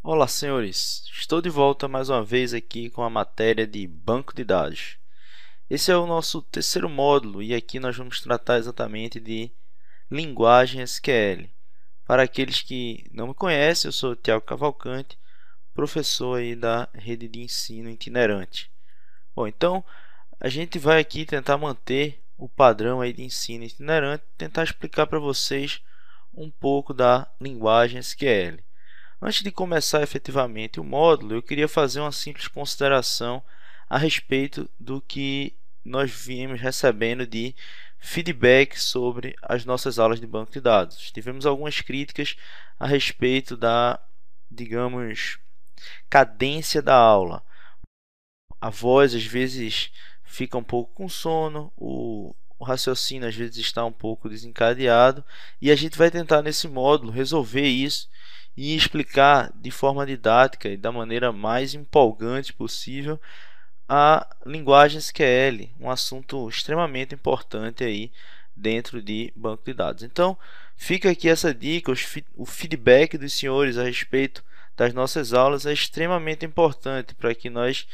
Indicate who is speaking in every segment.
Speaker 1: Olá, senhores! Estou de volta mais uma vez aqui com a matéria de banco de dados. Esse é o nosso terceiro módulo e aqui nós vamos tratar exatamente de linguagem SQL. Para aqueles que não me conhecem, eu sou o Thiago Cavalcante, professor aí da rede de ensino itinerante. Bom, então a gente vai aqui tentar manter o padrão aí de ensino itinerante, tentar explicar para vocês um pouco da linguagem SQL. Antes de começar efetivamente o módulo, eu queria fazer uma simples consideração a respeito do que nós viemos recebendo de feedback sobre as nossas aulas de banco de dados. Tivemos algumas críticas a respeito da, digamos, cadência da aula. A voz às vezes fica um pouco com sono, o raciocínio às vezes está um pouco desencadeado, e a gente vai tentar nesse módulo resolver isso e explicar de forma didática e da maneira mais empolgante possível a linguagem SQL, um assunto extremamente importante aí dentro de banco de dados. Então, fica aqui essa dica, o feedback dos senhores a respeito das nossas aulas é extremamente importante para que nós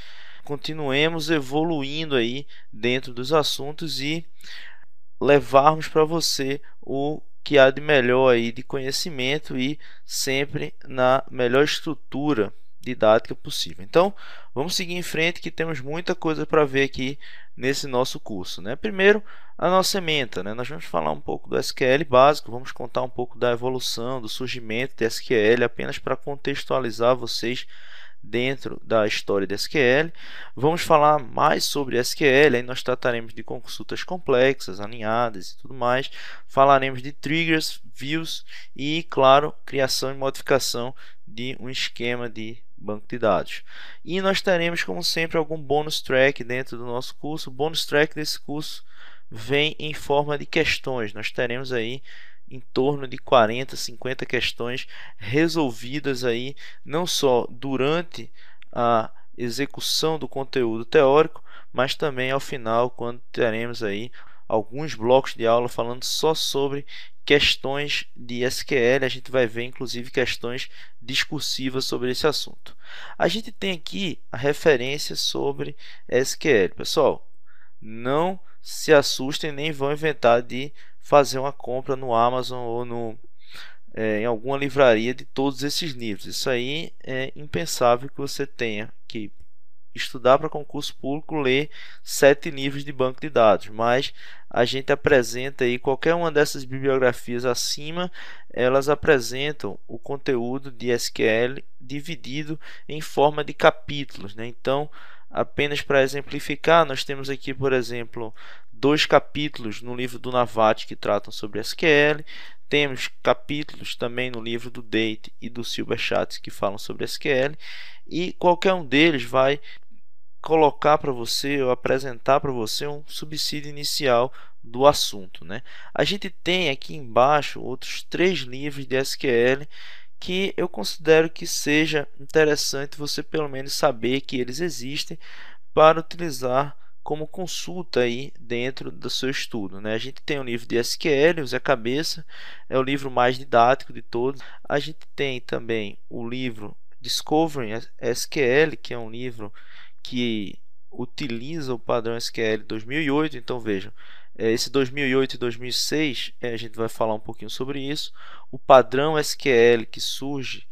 Speaker 1: continuemos evoluindo aí dentro dos assuntos e levarmos para você o que há de melhor aí de conhecimento e sempre na melhor estrutura didática possível. Então, vamos seguir em frente que temos muita coisa para ver aqui nesse nosso curso, né? Primeiro, a nossa ementa, né? Nós vamos falar um pouco do SQL básico, vamos contar um pouco da evolução, do surgimento de SQL, apenas para contextualizar vocês dentro da história de SQL. Vamos falar mais sobre SQL, aí nós trataremos de consultas complexas, alinhadas e tudo mais. Falaremos de triggers, views e, claro, criação e modificação de um esquema de banco de dados. E nós teremos, como sempre, algum bônus track dentro do nosso curso. O bônus track desse curso vem em forma de questões. Nós teremos aí em torno de 40, 50 questões resolvidas aí não só durante a execução do conteúdo teórico, mas também ao final, quando teremos aí alguns blocos de aula falando só sobre questões de SQL. A gente vai ver inclusive questões discursivas sobre esse assunto. A gente tem aqui a referência sobre SQL. Pessoal, não se assustem, nem vão inventar de fazer uma compra no Amazon ou em alguma livraria de todos esses livros. Isso aí é impensável que você tenha que estudar para concurso público, ler 7 livros de banco de dados, mas a gente apresenta aí qualquer uma dessas bibliografias acima, elas apresentam o conteúdo de SQL dividido em forma de capítulos, né? Então, apenas para exemplificar, nós temos aqui, por exemplo, 2 capítulos no livro do Navate que tratam sobre SQL. Temos capítulos também no livro do Date e do Silberschatz que falam sobre SQL, e qualquer um deles vai colocar para você ou apresentar para você um subsídio inicial do assunto, né? A gente tem aqui embaixo outros 3 livros de SQL que eu considero que seja interessante você pelo menos saber que eles existem para utilizar como consulta aí dentro do seu estudo, né? A gente tem o livro de SQL, o Zé Cabeça, é o livro mais didático de todos. A gente tem também o livro Discovering SQL, que é um livro que utiliza o padrão SQL 2008. Então vejam, esse 2008 e 2006, a gente vai falar um pouquinho sobre isso. O padrão SQL que surge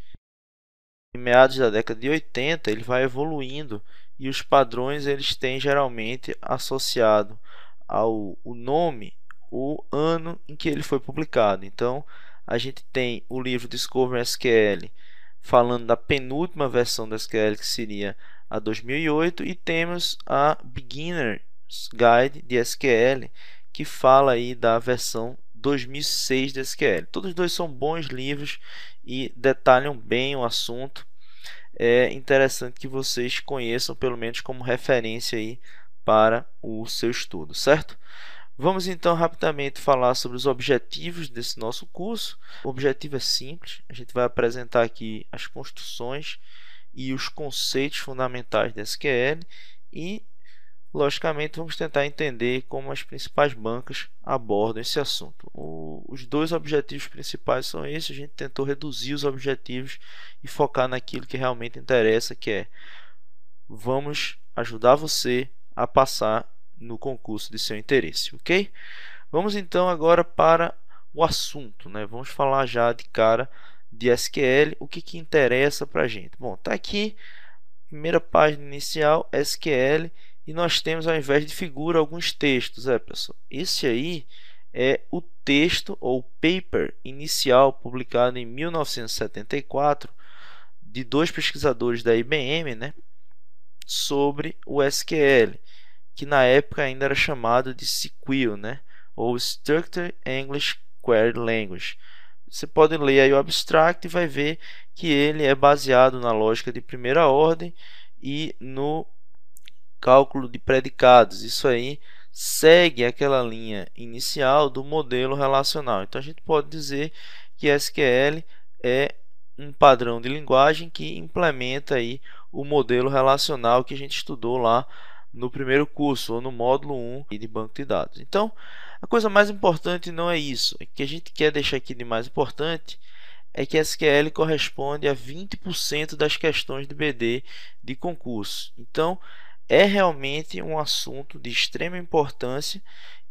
Speaker 1: em meados da década de 80, ele vai evoluindo e os padrões eles têm geralmente associado ao o nome o ano em que ele foi publicado. Então a gente tem o livro Discover SQL falando da penúltima versão do SQL, que seria a 2008, e temos a Beginner's Guide de SQL, que fala aí da versão 2006 de SQL. Todos dois são bons livros e detalham bem o assunto. É interessante que vocês conheçam pelo menos como referência aí para o seu estudo, certo? Vamos então rapidamente falar sobre os objetivos desse nosso curso. O objetivo é simples, a gente vai apresentar aqui as construções e os conceitos fundamentais da SQL e, logicamente, vamos tentar entender como as principais bancas abordam esse assunto. os dois objetivos principais são esses. A gente tentou reduzir os objetivos e focar naquilo que realmente interessa, que é vamos ajudar você a passar no concurso de seu interesse, ok? Vamos então agora para o assunto, né? Vamos falar já de cara de SQL, o que interessa para a gente. Bom, tá aqui, primeira página inicial, SQL, e nós temos, ao invés de figura, alguns textos, pessoal. Esse aí é o texto ou paper inicial publicado em 1974 de dois pesquisadores da IBM, né, sobre o SQL, que na época ainda era chamado de SQL, né, ou Structured English Query Language. Você pode ler aí o abstract e vai ver que ele é baseado na lógica de primeira ordem e no cálculo de predicados. Isso aí segue aquela linha inicial do modelo relacional. Então a gente pode dizer que SQL é um padrão de linguagem que implementa aí o modelo relacional que a gente estudou lá no primeiro curso ou no módulo 1 de banco de dados. Então, a coisa mais importante não é isso. O que a gente quer deixar aqui de mais importante é que SQL corresponde a 20% das questões de BD de concurso. Então, é realmente um assunto de extrema importância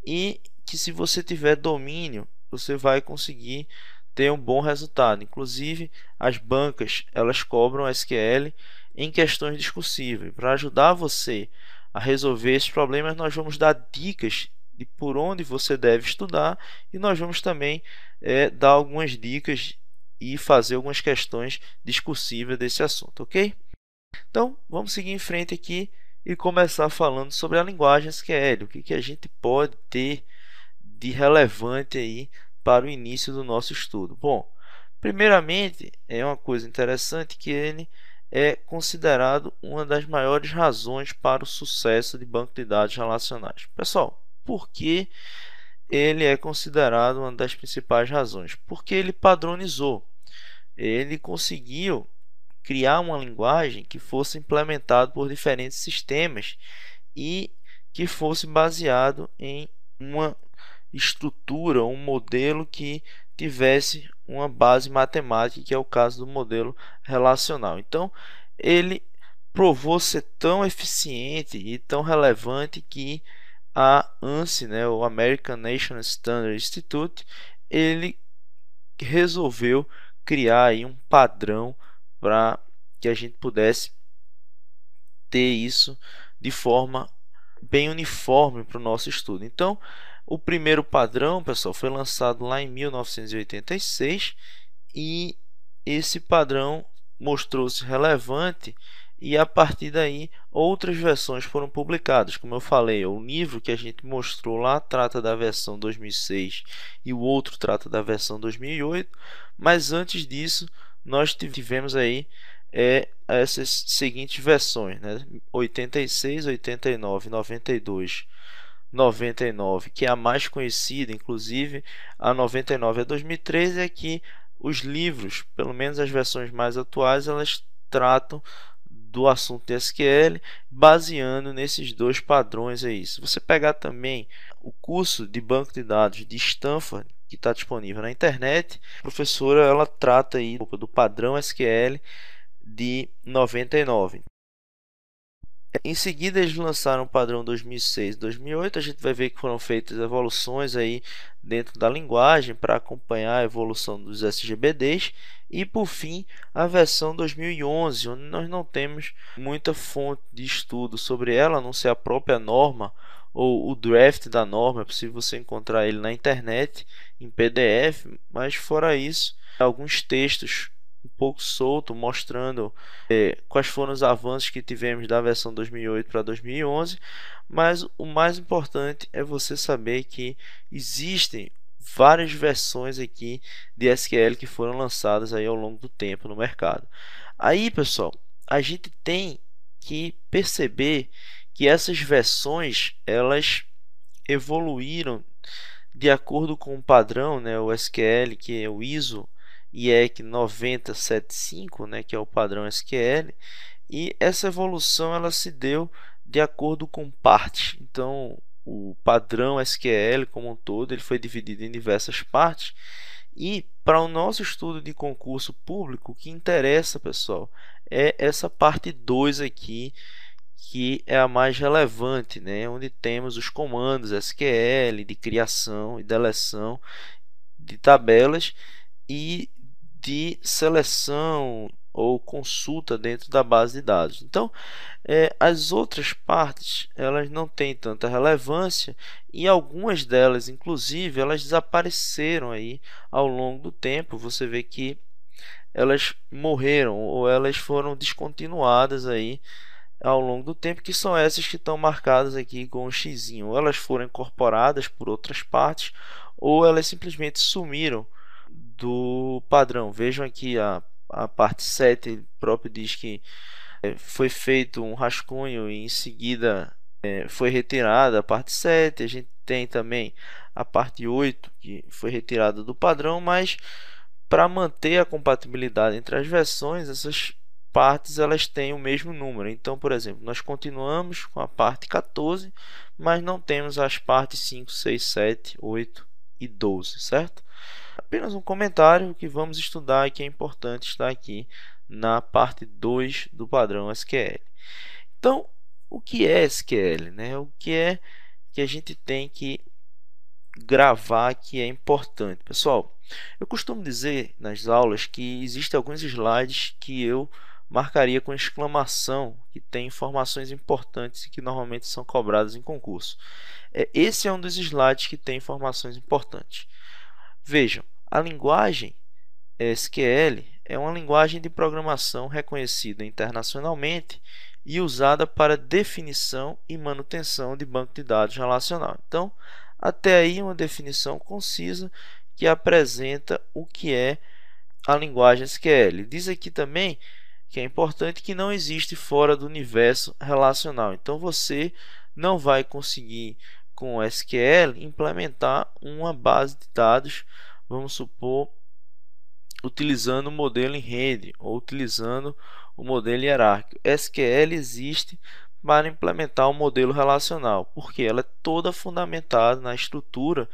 Speaker 1: e que, se você tiver domínio, você vai conseguir ter um bom resultado. Inclusive, as bancas, elas cobram SQL em questões discursivas. Para ajudar você a resolver esses problemas, nós vamos dar dicas de por onde você deve estudar e nós vamos também dar algumas dicas e fazer algumas questões discursivas desse assunto, ok? Então, vamos seguir em frente aqui e começar falando sobre a linguagem SQL, o que a gente pode ter de relevante aí para o início do nosso estudo. Bom, primeiramente, é uma coisa interessante que ele é considerado uma das maiores razões para o sucesso de banco de dados relacionais. Pessoal, por que ele é considerado uma das principais razões? Porque ele padronizou, ele conseguiu criar uma linguagem que fosse implementada por diferentes sistemas e que fosse baseado em uma estrutura, um modelo que tivesse uma base matemática, que é o caso do modelo relacional. Então, ele provou ser tão eficiente e tão relevante que a ANSI, né, o American National Standard Institute, ele resolveu criar aí um padrão para que a gente pudesse ter isso de forma bem uniforme para o nosso estudo. Então, o primeiro padrão, pessoal, foi lançado lá em 1986 e esse padrão mostrou-se relevante e, a partir daí, outras versões foram publicadas. Como eu falei, o livro que a gente mostrou lá trata da versão 2006 e o outro trata da versão 2008, mas antes disso nós tivemos aí essas seguintes versões, né? 86, 89, 92, 99, que é a mais conhecida, inclusive a 99 é 2013, é que os livros, pelo menos as versões mais atuais, elas tratam do assunto de SQL, baseando nesses dois padrões aí. Se você pegar também o curso de banco de dados de Stanford, que está disponível na internet, a professora ela trata aí do padrão SQL de 99. Em seguida, eles lançaram o padrão 2006 e 2008. A gente vai ver que foram feitas evoluções aí dentro da linguagem para acompanhar a evolução dos SGBDs. E, por fim, a versão 2011, onde nós não temos muita fonte de estudo sobre ela, a não ser a própria norma ou o draft da norma. É possível você encontrar ele na internet, em PDF, mas fora isso, alguns textos um pouco solto, mostrando quais foram os avanços que tivemos da versão 2008 para 2011, mas o mais importante é você saber que existem várias versões aqui de SQL que foram lançadas aí ao longo do tempo no mercado. Aí, pessoal, a gente tem que perceber que essas versões elas evoluíram de acordo com o padrão, né, o SQL, que é o ISO IEC 9075, né, que é o padrão SQL, e essa evolução ela se deu de acordo com partes. Então, o padrão SQL como um todo, ele foi dividido em diversas partes. E para o nosso estudo de concurso público, o que interessa, pessoal, é essa parte 2 aqui, que é a mais relevante, né? Onde temos os comandos SQL de criação e deleção de tabelas e de seleção ou consulta dentro da base de dados. Então, as outras partes elas não têm tanta relevância e algumas delas, inclusive, elas desapareceram aí ao longo do tempo. Você vê que elas morreram ou elas foram descontinuadas aí ao longo do tempo, que são essas que estão marcadas aqui com um xizinho. Ou elas foram incorporadas por outras partes ou elas simplesmente sumiram do padrão. Vejam aqui a parte 7 próprio diz que foi feito um rascunho e em seguida foi retirada a parte 7. A gente tem também a parte 8 que foi retirada do padrão, mas para manter a compatibilidade entre as versões, essas partes elas têm o mesmo número. Então, por exemplo, nós continuamos com a parte 14, mas não temos as partes 5, 6, 7, 8 e 12, certo? Apenas um comentário que vamos estudar e que é importante estar aqui na parte 2 do padrão SQL. Então, o que é SQL, né? O que é que a gente tem que gravar que é importante? Pessoal, eu costumo dizer nas aulas que existem alguns slides que eu marcaria com exclamação, que tem informações importantes e que normalmente são cobradas em concurso. Esse é um dos slides que tem informações importantes. Vejam, a linguagem SQL é uma linguagem de programação reconhecida internacionalmente e usada para definição e manutenção de banco de dados relacional. Então, até aí uma definição concisa que apresenta o que é a linguagem SQL. Diz aqui também que é importante que não existe fora do universo relacional. Então, você não vai conseguir com o SQL implementar uma base de dados, vamos supor, utilizando o modelo em rede ou utilizando o modelo hierárquico. SQL existe para implementar o modelo relacional, porque ela é toda fundamentada na estrutura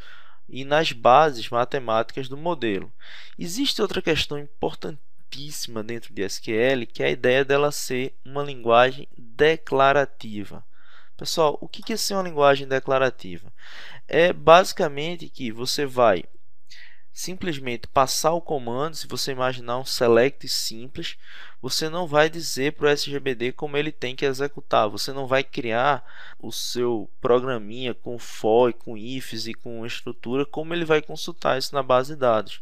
Speaker 1: e nas bases matemáticas do modelo. Existe outra questão importantíssima dentro de SQL, que é a ideia dela ser uma linguagem declarativa. Pessoal, o que é ser uma linguagem declarativa? É basicamente que você vai simplesmente passar o comando. Se você imaginar um select simples, você não vai dizer para o SGBD como ele tem que executar. Você não vai criar o seu programinha com for, com ifs e com estrutura, como ele vai consultar isso na base de dados.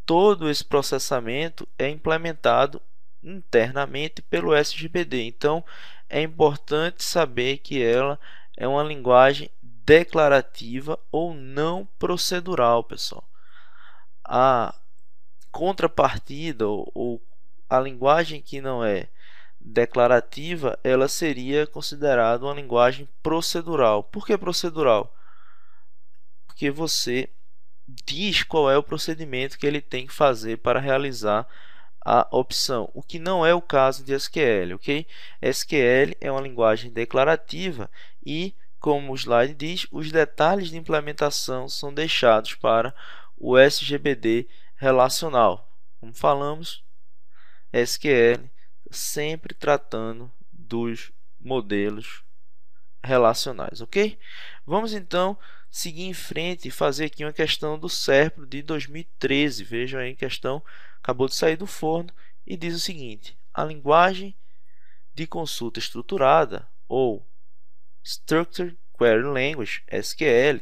Speaker 1: Todo esse processamento é implementado internamente pelo SGBD. Então, é importante saber que ela é uma linguagem declarativa ou não procedural, pessoal. A contrapartida ou a linguagem que não é declarativa, ela seria considerada uma linguagem procedural. Por que procedural? Porque você diz qual é o procedimento que ele tem que fazer para realizar a opção, o que não é o caso de SQL, ok? SQL é uma linguagem declarativa e, como o slide diz, os detalhes de implementação são deixados para o SGBD relacional. Como falamos, SQL sempre tratando dos modelos relacionais, ok? Vamos então seguir em frente e fazer aqui uma questão do SERPRO de 2013. Vejam aí, a questão acabou de sair do forno e diz o seguinte: a linguagem de consulta estruturada, ou Structured Query Language, SQL,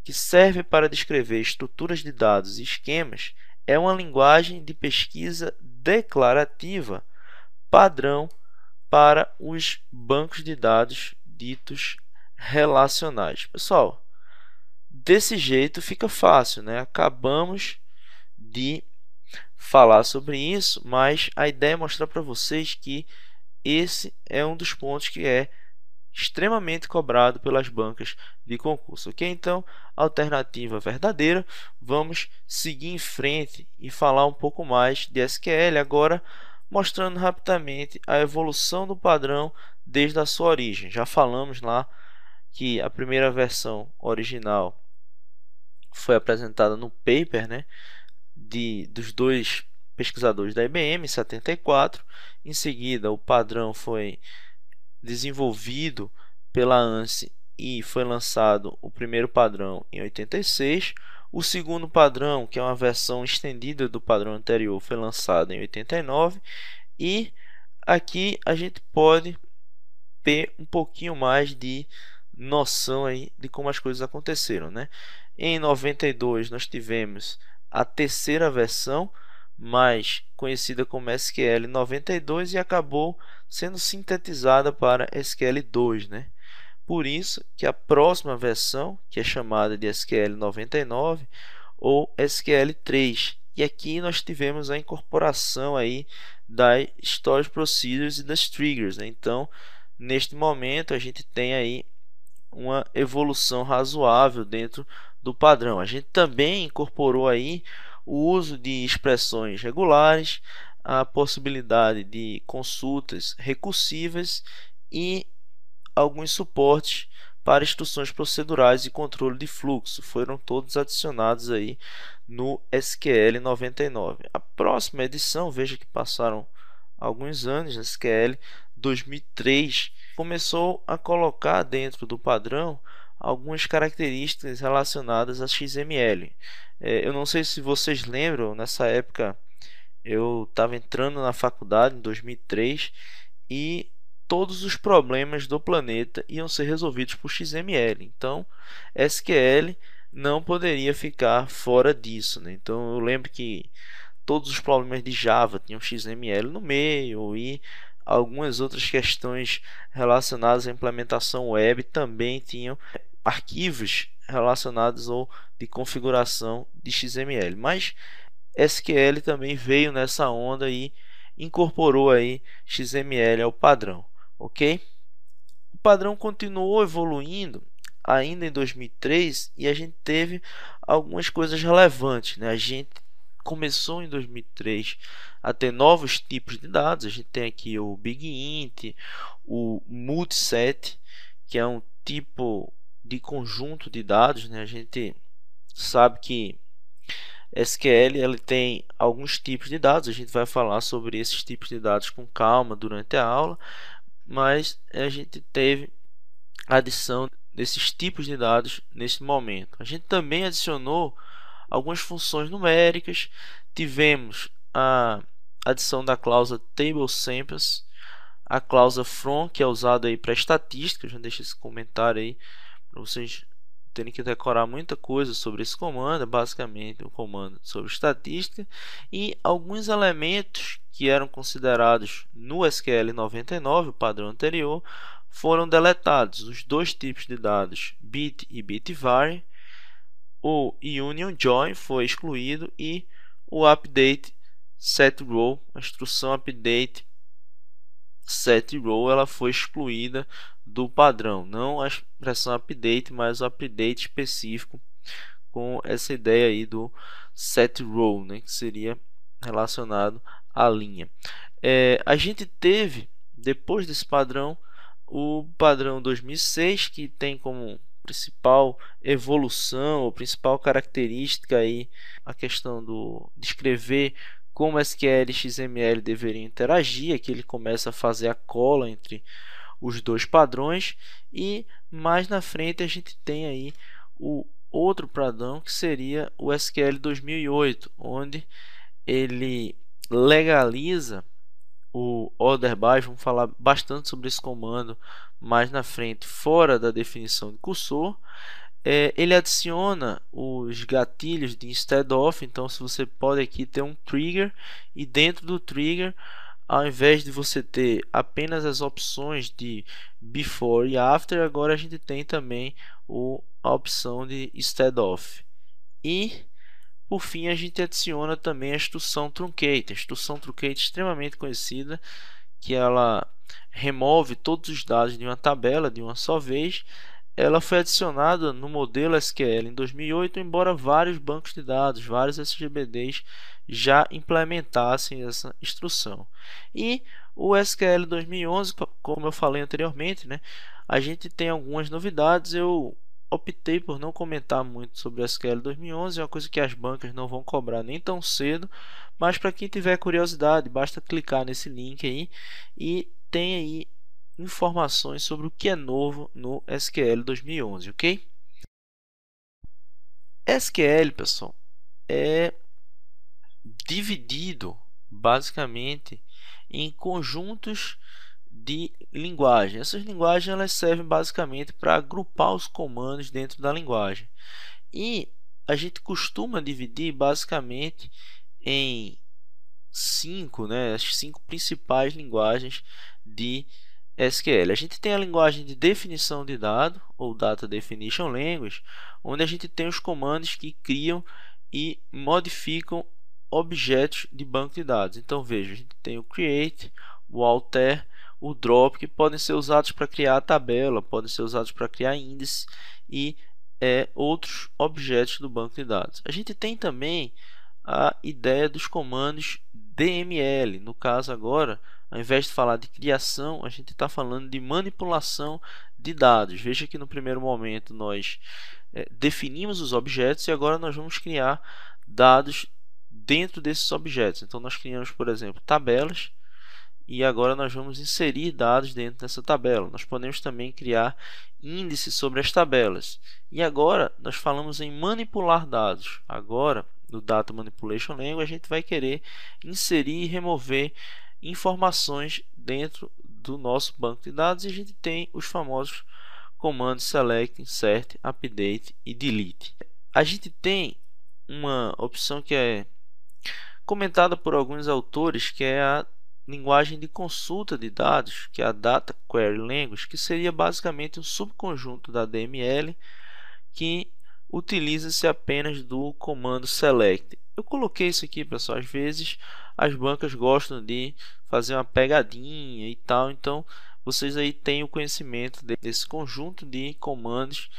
Speaker 1: que serve para descrever estruturas de dados e esquemas, é uma linguagem de pesquisa declarativa padrão para os bancos de dados ditos relacionais. Pessoal, desse jeito fica fácil, né? Acabamos de falar sobre isso, mas a ideia é mostrar para vocês que esse é um dos pontos que é extremamente cobrado pelas bancas de concurso, ok? Então, alternativa verdadeira. Vamos seguir em frente e falar um pouco mais de SQL agora, mostrando rapidamente a evolução do padrão desde a sua origem. Já falamos lá que a primeira versão original foi apresentada no paper, né, dos dois pesquisadores da IBM em 74. Em seguida, o padrão foi desenvolvido pela ANSI e foi lançado o primeiro padrão em 86. O segundo padrão, que é uma versão estendida do padrão anterior, foi lançado em 89. E aqui a gente pode ter um pouquinho mais de noção aí de como as coisas aconteceram, né? Em 92 nós tivemos a terceira versão, mais conhecida como SQL 92, e acabou sendo sintetizada para SQL 2, né? Por isso que a próxima versão, que é chamada de SQL 99 ou SQL 3, e aqui nós tivemos a incorporação aí das storage procedures e das triggers, né? Então, neste momento a gente tem aí uma evolução razoável dentro do padrão. A gente também incorporou aí o uso de expressões regulares, a possibilidade de consultas recursivas e alguns suportes para instruções procedurais e controle de fluxo. Foram todos adicionados aí no SQL 99. A próxima edição, veja que passaram alguns anos, SQL 2003, começou a colocar dentro do padrão algumas características relacionadas a XML. Eu não sei se vocês lembram, nessa época eu estava entrando na faculdade em 2003 e todos os problemas do planeta iam ser resolvidos por XML. Então, SQL não poderia ficar fora disso, né? Então, eu lembro que todos os problemas de Java tinham XML no meio e algumas outras questões relacionadas à implementação web também tinham arquivos relacionados ou de configuração de XML. Mas SQL também veio nessa onda e incorporou aí XML ao padrão, ok? O padrão continuou evoluindo ainda em 2003 e a gente teve algumas coisas relevantes, né? A gente começou em 2003 a ter novos tipos de dados. A gente tem aqui o Big Int, o Multiset, que é um tipo de conjunto de dados, né? A gente sabe que SQL ele tem alguns tipos de dados. A gente vai falar sobre esses tipos de dados com calma durante a aula, mas a gente teve a adição desses tipos de dados nesse momento. A gente também adicionou algumas funções numéricas. Tivemos a adição da cláusula table samples, a cláusula from, que é usada aí para estatística. Já deixo esse comentário aí para vocês terem que decorar muita coisa sobre esse comando. Basicamente um comando sobre estatística, e alguns elementos que eram considerados no SQL 99, o padrão anterior, foram deletados. Os dois tipos de dados, bit e bitVar, o union join foi excluído e o update setRow, a instrução update setRow, ela foi excluída do padrão. Não a expressão update, mas o update específico com essa ideia aí do setRow, né, que seria relacionado à linha. A gente teve, depois desse padrão, o padrão 2006, que tem como principal evolução, ou principal característica aí a questão de escrever como SQL e XML deveriam interagir. Aqui ele começa a fazer a cola entre os dois padrões, e mais na frente a gente tem aí o outro padrão, que seria o SQL 2008, onde ele legaliza o order by. Vamos falar bastante sobre esse comando mais na frente, fora da definição de cursor. Ele adiciona os gatilhos de instead of. Então, se você pode aqui ter um trigger, e dentro do trigger, ao invés de você ter apenas as opções de before e after, agora a gente tem também a opção de instead of. E por fim, a gente adiciona também a instrução truncate. A instrução truncate é extremamente conhecida, que ela remove todos os dados de uma tabela de uma só vez. Ela foi adicionada no modelo SQL em 2008, embora vários bancos de dados, vários SGBDs já implementassem essa instrução. E o SQL 2011, como eu falei anteriormente, né, a gente tem algumas novidades. Eu optei por não comentar muito sobre SQL 2011, é uma coisa que as bancas não vão cobrar nem tão cedo, mas para quem tiver curiosidade, basta clicar nesse link aí e tem aí informações sobre o que é novo no SQL 2011, ok? SQL, pessoal, é dividido basicamente em conjuntos de linguagem. Essas linguagens elas servem basicamente para agrupar os comandos dentro da linguagem. E a gente costuma dividir basicamente em cinco, né, as cinco principais linguagens de SQL. A gente tem a linguagem de definição de dado, ou Data Definition Language, onde a gente tem os comandos que criam e modificam objetos de banco de dados. Então, veja, a gente tem o create, o alter, o drop, que podem ser usados para criar a tabela, podem ser usados para criar índice e outros objetos do banco de dados. A gente tem também a ideia dos comandos DML. No caso agora, ao invés de falar de criação, a gente está falando de manipulação de dados. Veja que no primeiro momento nós definimos os objetos e agora nós vamos criar dados dentro desses objetos. Então nós criamos, por exemplo, tabelas e agora nós vamos inserir dados dentro dessa tabela. Nós podemos também criar índices sobre as tabelas. E agora nós falamos em manipular dados. Agora, no Data Manipulation Language, a gente vai querer inserir e remover informações dentro do nosso banco de dados e a gente tem os famosos comandos select, insert, update e delete. A gente tem uma opção que é comentada por alguns autores, que é a linguagem de consulta de dados, que é a Data Query Language, que seria basicamente um subconjunto da DML que utiliza-se apenas do comando select. Eu coloquei isso aqui, pessoal. Às vezes as bancas gostam de fazer uma pegadinha e tal, então vocês aí têm o conhecimento desse conjunto de comandos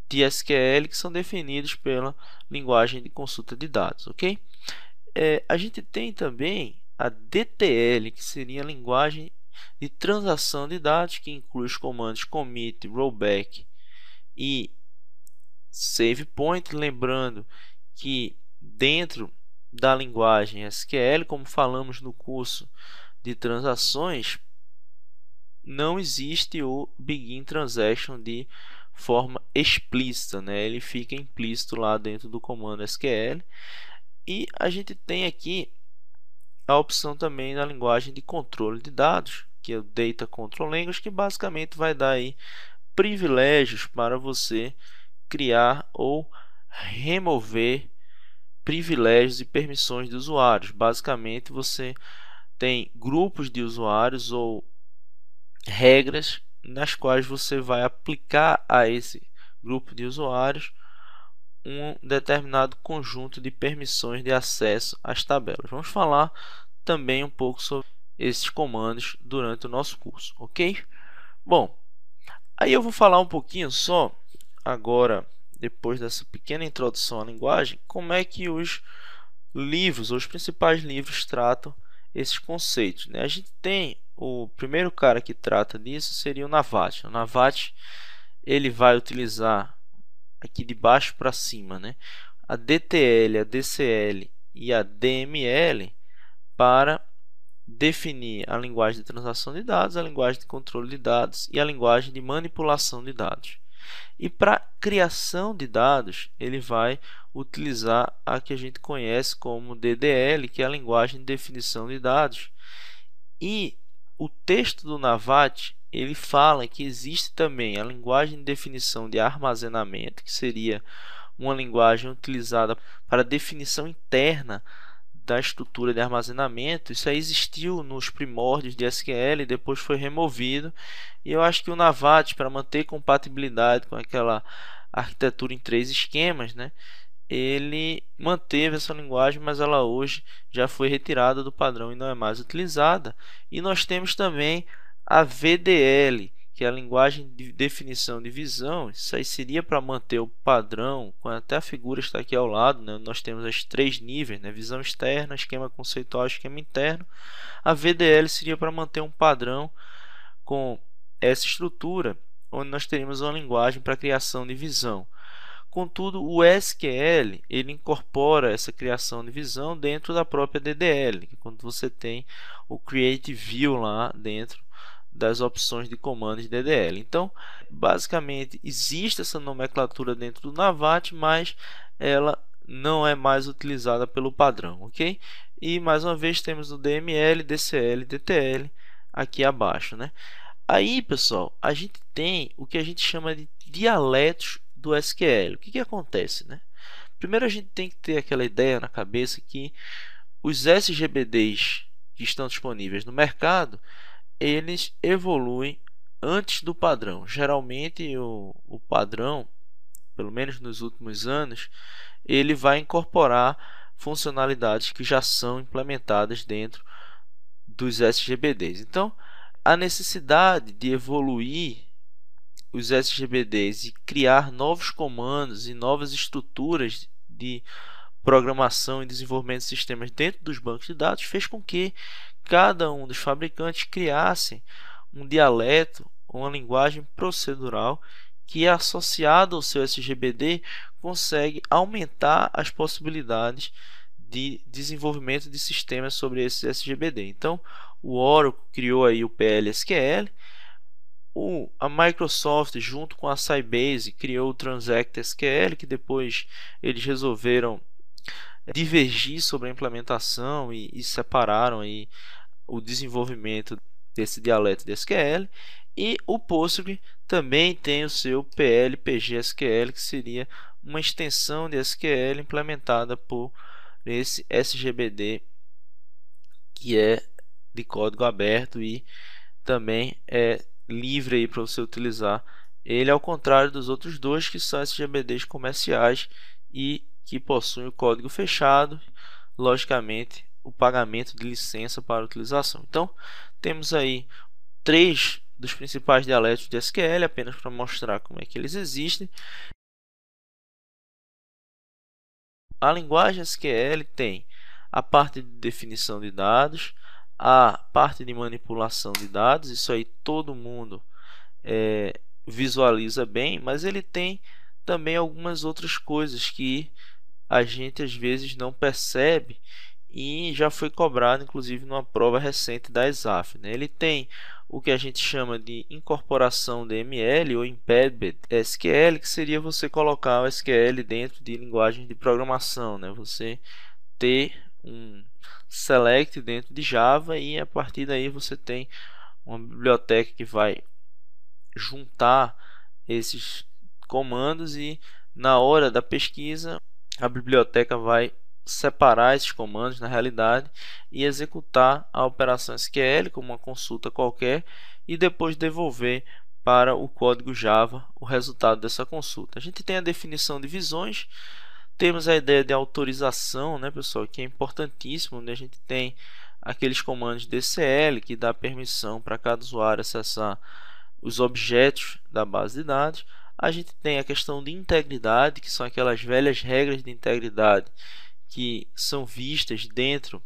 Speaker 1: de SQL que são definidos pela linguagem de consulta de dados, ok? A gente tem também a DTL, que seria a linguagem de transação de dados, que inclui os comandos commit, rollback e save point. Lembrando que dentro da linguagem SQL, como falamos no curso de transações, não existe o begin transaction de forma explícita, né? Ele fica implícito lá dentro do comando SQL. E a gente tem aqui a opção também na linguagem de controle de dados, que é o Data Control Language, que basicamente vai dar aí privilégios para você criar ou remover privilégios e permissões de usuários. Basicamente, você tem grupos de usuários ou regras nas quais você vai aplicar a esse grupo de usuários um determinado conjunto de permissões de acesso às tabelas. Vamos falar também um pouco sobre esses comandos durante o nosso curso, ok? Bom, aí eu vou falar um pouquinho só agora, depois dessa pequena introdução à linguagem, como é que os livros, ou os principais livros, tratam esses conceitos, né? A gente tem o primeiro cara que trata disso seria o Navate. O Navate ele vai utilizar aqui de baixo para cima, né, a DTL, a DCL e a DML para definir a linguagem de transação de dados, a linguagem de controle de dados e a linguagem de manipulação de dados. E para criação de dados, ele vai utilizar a que a gente conhece como DDL, que é a linguagem de definição de dados. E o texto do Navate ele fala que existe também a linguagem de definição de armazenamento, que seria uma linguagem utilizada para definição interna da estrutura de armazenamento. Isso aí existiu nos primórdios de SQL e depois foi removido. E eu acho que o Navate, para manter compatibilidade com aquela arquitetura em 3 esquemas, né, ele manteve essa linguagem, mas ela hoje já foi retirada do padrão e não é mais utilizada. E nós temos também a VDL, que é a linguagem de definição de visão. Isso aí seria para manter o padrão, até a figura está aqui ao lado, né? Nós temos os 3 níveis, né? Visão externa, esquema conceitual, esquema interno. A VDL seria para manter um padrão com essa estrutura. onde nós teríamos uma linguagem para criação de visão. Contudo, o SQL ele incorpora essa criação de visão dentro da própria DDL, que quando você tem o Create View lá dentro das opções de comandos de DDL. Então, basicamente, existe essa nomenclatura dentro do Navat, mas ela não é mais utilizada pelo padrão, ok? E mais uma vez temos o DML, DCL, DTL aqui abaixo, né? Aí, pessoal, a gente tem o que a gente chama de dialetos do SQL. O que acontece, né? Primeiro, a gente tem que ter aquela ideia na cabeça que os SGBDs que estão disponíveis no mercado, eles evoluem antes do padrão. Geralmente, o padrão, pelo menos nos últimos anos, ele vai incorporar funcionalidades que já são implementadas dentro dos SGBDs. Então, a necessidade de evoluir os SGBDs e criar novos comandos e novas estruturas de programação e desenvolvimento de sistemas dentro dos bancos de dados fez com que cada um dos fabricantes criasse um dialeto, uma linguagem procedural que, associado ao seu SGBD, consegue aumentar as possibilidades de desenvolvimento de sistemas sobre esse SGBD. Então, o Oracle criou aí o PL/SQL, a Microsoft, junto com a Sybase, criou o Transact SQL, que depois eles resolveram divergir sobre a implementação e separaram aí o desenvolvimento desse dialeto de SQL. E o Postgre também tem o seu PL/PG/SQL, que seria uma extensão de SQL implementada por esse SGBD, que é de código aberto e também é livre para você utilizar ele, ao contrário dos outros dois que são SGBDs comerciais e que possuem o código fechado, logicamente o pagamento de licença para utilização. Então, temos aí 3 dos principais dialetos de SQL, apenas para mostrar como é que eles existem. A linguagem SQL tem a parte de definição de dados, a parte de manipulação de dados, isso aí todo mundo visualiza bem, mas ele tem também algumas outras coisas que a gente às vezes não percebe e já foi cobrado inclusive numa prova recente da ESAF, né? Ele tem o que a gente chama de incorporação DML ou Embedded SQL, que seria você colocar o SQL dentro de linguagem de programação, né? Você ter um select dentro de Java e a partir daí você tem uma biblioteca que vai juntar esses comandos e na hora da pesquisa a biblioteca vai separar esses comandos na realidade e executar a operação SQL como uma consulta qualquer e depois devolver para o código Java o resultado dessa consulta. A gente tem a definição de visões, temos a ideia de autorização, né, pessoal, que é importantíssimo, onde a gente tem aqueles comandos DCL que dá permissão para cada usuário acessar os objetos da base de dados. A gente tem a questão de integridade, que são aquelas velhas regras de integridade que são vistas dentro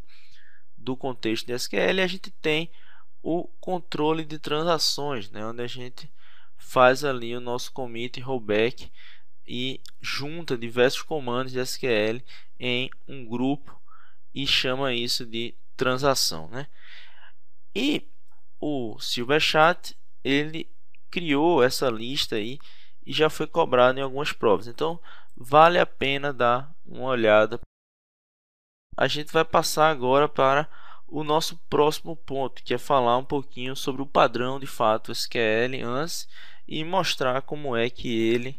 Speaker 1: do contexto de SQL. E a gente tem o controle de transações, né, onde a gente faz ali o nosso commit e rollback e junta diversos comandos de SQL em um grupo e chama isso de transação, né? E o Silverchat ele criou essa lista aí e já foi cobrado em algumas provas, então vale a pena dar uma olhada. A gente vai passar agora para o nosso próximo ponto, que é falar um pouquinho sobre o padrão de fato SQL ANSI e mostrar como é que ele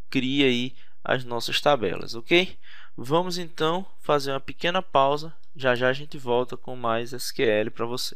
Speaker 1: cria aí as nossas tabelas, ok? Vamos então fazer uma pequena pausa, já já a gente volta com mais SQL para você.